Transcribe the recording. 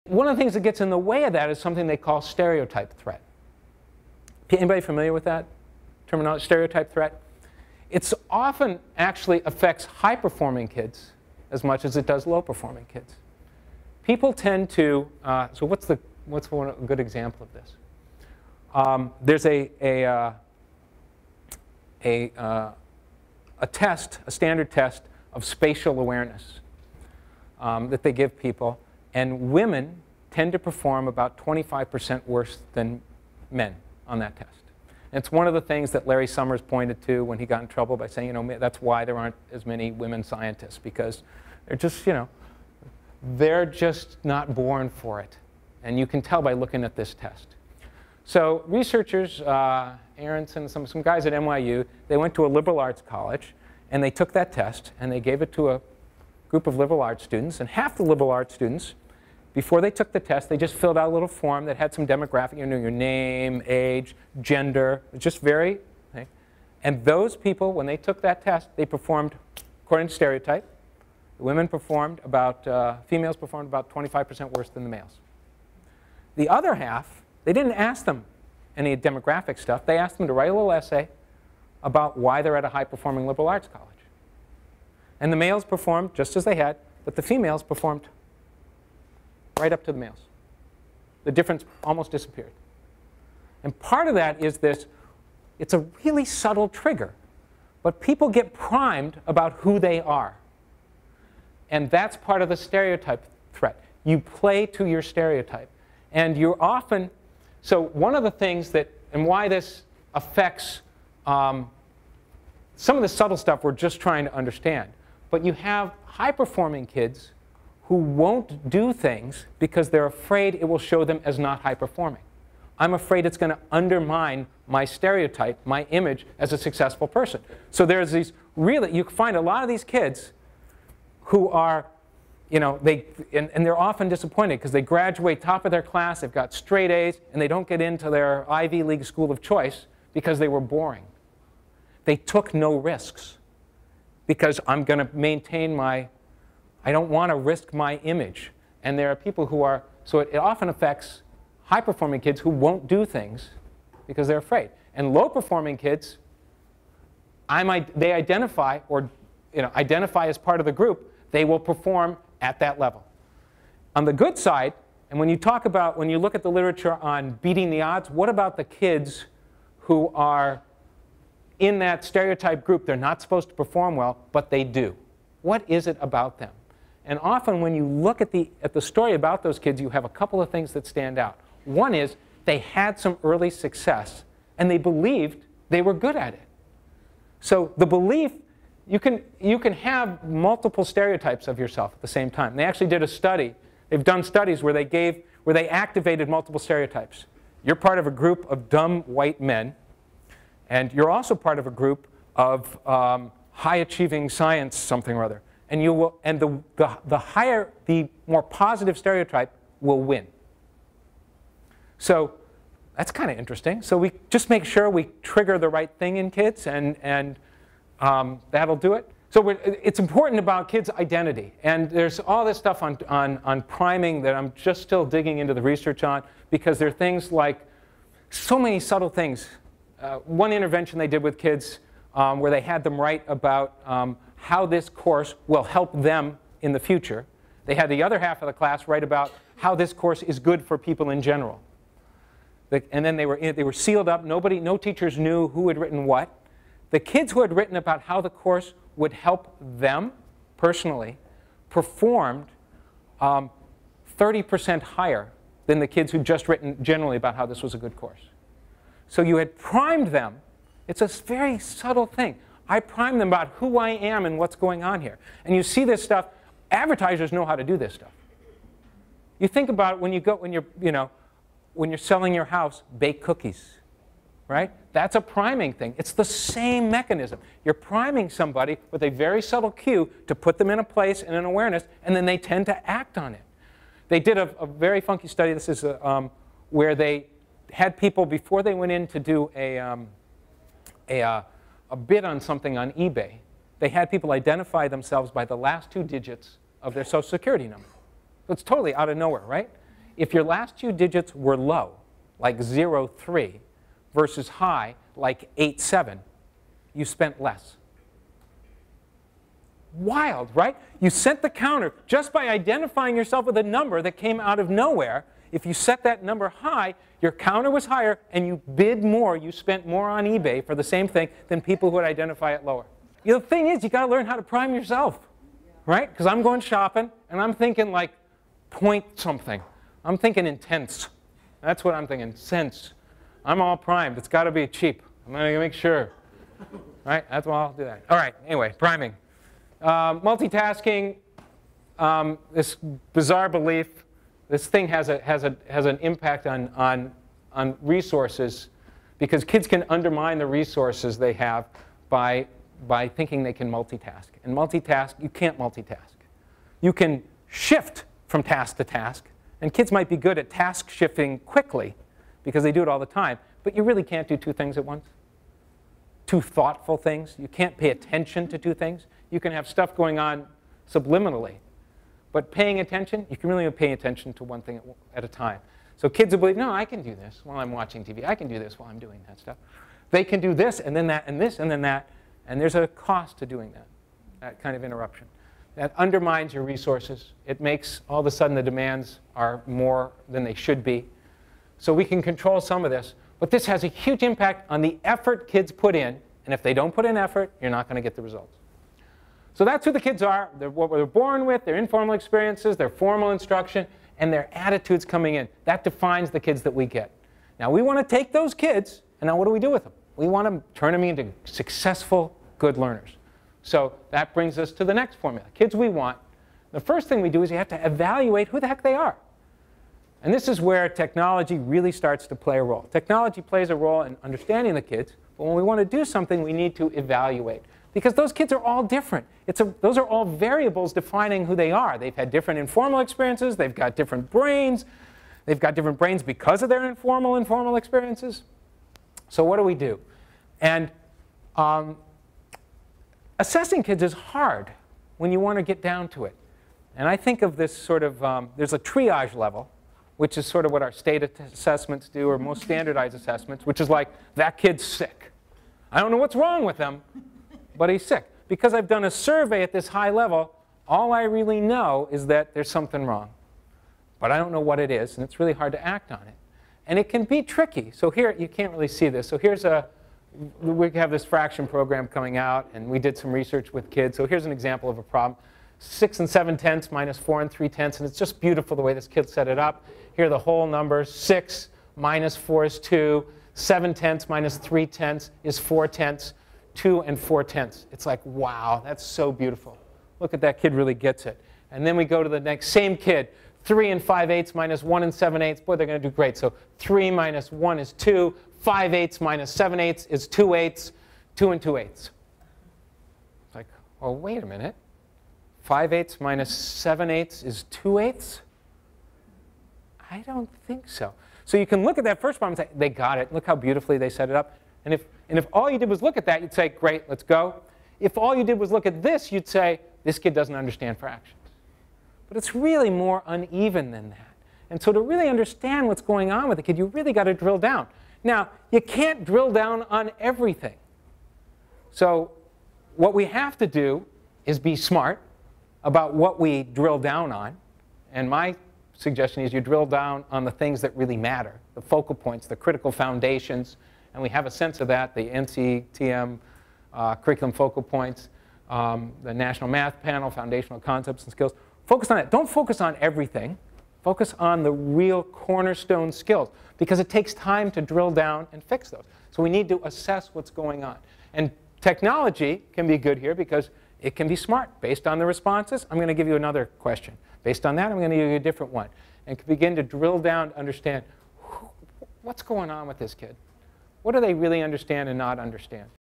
One of the things that gets in the way of that is something they call stereotype threat. Anybody familiar with that terminology, stereotype threat? It often actually affects high-performing kids as much as it does low-performing kids. People tend to, so what's one good example of this? There's a test, a standard test of spatial awareness that they give people. And women tend to perform about 25% worse than men on that test. And it's one of the things that Larry Summers pointed to when he got in trouble by saying, you know, that's why there aren't as many women scientists, because they're just, you know, they're just not born for it. And you can tell by looking at this test. So researchers, Aronson, some guys at NYU, they went to a liberal arts college, and they took that test, and they gave it to a group of liberal arts students. And half the liberal arts students, before they took the test, they just filled out a little form that had some demographic, you know, your name, age, gender, just very. Okay? And those people, when they took that test, they performed, according to Stereotype, the women performed about, females performed about 25% worse than the males. The other half, they didn't ask them any demographic stuff. They asked them to write a little essay about why they're at a high-performing liberal arts college. And the males performed just as they had, but the females performed right up to the males. The difference almost disappeared. And part of that is this, it's a really subtle trigger, but people get primed about who they are. And that's part of the stereotype threat. You play to your stereotype. And you're often, so one of the things that, and why this affects some of the subtle stuff we're just trying to understand. But you have high-performing kids who won't do things because they're afraid it will show them as not high-performing. I'm afraid it's going to undermine my stereotype, my image as a successful person. So there's these really, you find a lot of these kids who are, you know, and they're often disappointed because they graduate top of their class, they've got straight A's, and they don't get into their Ivy League school of choice because they were boring. They took no risks because I'm going to maintain my, I don't want to risk my image. And there are people who are, so it often affects high-performing kids who won't do things because they're afraid. And low-performing kids, they identify, or you know, identify as part of the group, they will perform at that level. On the good side, and when you talk about, when you look at the literature on beating the odds, what about the kids who are in that stereotype group? They're not supposed to perform well, but they do. What is it about them? And often when you look at the story about those kids, you have a couple of things that stand out. One is they had some early success, and they believed they were good at it. So the belief, you can have multiple stereotypes of yourself at the same time. They actually did a study. They've done studies where they activated multiple stereotypes. You're part of a group of dumb white men, and you're also part of a group of high-achieving science something or other. And you will, and the more positive stereotype will win. So that's kind of interesting. So we just make sure we trigger the right thing in kids, and that'll do it. So it's important about kids' identity. And there's all this stuff on priming that I'm just still digging into the research on, because there are things like so many subtle things. One intervention they did with kids where they had them write about how this course will help them in the future. They had the other half of the class write about how this course is good for people in general. And then they were sealed up. No teachers knew who had written what. The kids who had written about how the course would help them personally performed 30% higher than the kids who'd just written generally about how this was a good course. So you had primed them. It's a very subtle thing. I primed them about who I am and what's going on here. And you see this stuff. Advertisers know how to do this stuff. You think about when you're selling your house, bake cookies, right? That's a priming thing. It's the same mechanism. You're priming somebody with a very subtle cue to put them in a place and an awareness, and then they tend to act on it. They did a very funky study. This is where they had people, before they went in to do a bid on something on eBay, they had people identify themselves by the last 2 digits of their Social Security number. So it's totally out of nowhere, right? if your last two digits were low, like 0.3, versus high, like 8.7, you spent less. Wild, right? You set the counter just by identifying yourself with a number that came out of nowhere. If you set that number high, your counter was higher, and you bid more, you spent more on eBay for the same thing than people who would identify it lower. The thing is, you got to learn how to prime yourself, right? Because I'm going shopping, and I'm thinking like point something. I'm thinking intense. That's what I'm thinking, cents. I'm all primed. It's got to be cheap. I'm going to make sure, right? That's why I'll do that. All right, anyway, priming. Multitasking, this bizarre belief, this thing has an impact on resources, because kids can undermine the resources they have by thinking they can multitask. And multitask, you can't multitask. You can shift from task to task, and kids might be good at task shifting quickly because they do it all the time, but you really can't do two things at once. Two thoughtful things. You can't pay attention to two things. You can have stuff going on subliminally, but paying attention, you can really only pay attention to one thing at a time. So kids will believe, no, I can do this while I'm watching TV. I can do this while I'm doing that stuff. They can do this, and then that, and this, and then that, and there's a cost to doing that kind of interruption. That undermines your resources. It makes, all of a sudden, the demands are more than they should be. So we can control some of this, but this has a huge impact on the effort kids put in, and if they don't put in effort, you're not going to get the results. So that's who the kids are. They're what they're born with, their informal experiences, their formal instruction, and their attitudes coming in. That defines the kids that we get. Now we want to take those kids, and now what do we do with them? We want to turn them into successful, good learners. So that brings us to the next formula. Kids we want, the first thing we do is you have to evaluate who the heck they are. And this is where technology really starts to play a role. Technology plays a role in understanding the kids, but when we want to do something, we need to evaluate. Because those kids are all different. Those are all variables defining who they are. They've had different informal experiences. They've got different brains. They've got different brains because of their informal experiences. So what do we do? And assessing kids is hard when you want to get down to it. And I think of this sort of, there's a triage level, which is sort of what our state assessments do, or most standardized assessments, which is like, that kid's sick. I don't know what's wrong with him, but he's sick. Because I've done a survey at this high level, all I really know is that there's something wrong. But I don't know what it is, and it's really hard to act on it. And it can be tricky. So here, you can't really see this. So here's we have this fraction program coming out, and we did some research with kids. So here's an example of a problem. 6 7/10 minus 4 3/10, and it's just beautiful the way this kid set it up. Here are the whole numbers. 6 minus 4 is 2. 7/10 minus 3/10 is 4/10. 2 and 4/10. It's like, wow, that's so beautiful. Look at that kid really gets it. And then we go to the next, same kid. 3 and 5/8 minus 1 and 7/8. Boy, they're going to do great. So 3 minus 1 is 2. 5/8 minus 7/8 is 2/8. 2 and 2/8. It's like, oh, wait a minute. 5/8 minus 7/8 is 2/8? I don't think so. So you can look at that first problem and say, they got it. Look how beautifully they set it up. And if all you did was look at that, you'd say, great, let's go. If all you did was look at this, you'd say, this kid doesn't understand fractions. But it's really more uneven than that. And so to really understand what's going on with the kid, you really got to drill down. Now, you can't drill down on everything. So what we have to do is be smart about what we drill down on. And my suggestion is you drill down on the things that really matter, the focal points, the critical foundations. And we have a sense of that, the NCTM curriculum focal points, the National Math Panel, foundational concepts and skills. Focus on it. Don't focus on everything. Focus on the real cornerstone skills, because it takes time to drill down and fix those. So we need to assess what's going on. And technology can be good here because it can be smart. Based on the responses, I'm going to give you another question. Based on that, I'm going to give you a different one. And begin to drill down to understand what's going on with this kid. What do they really understand and not understand?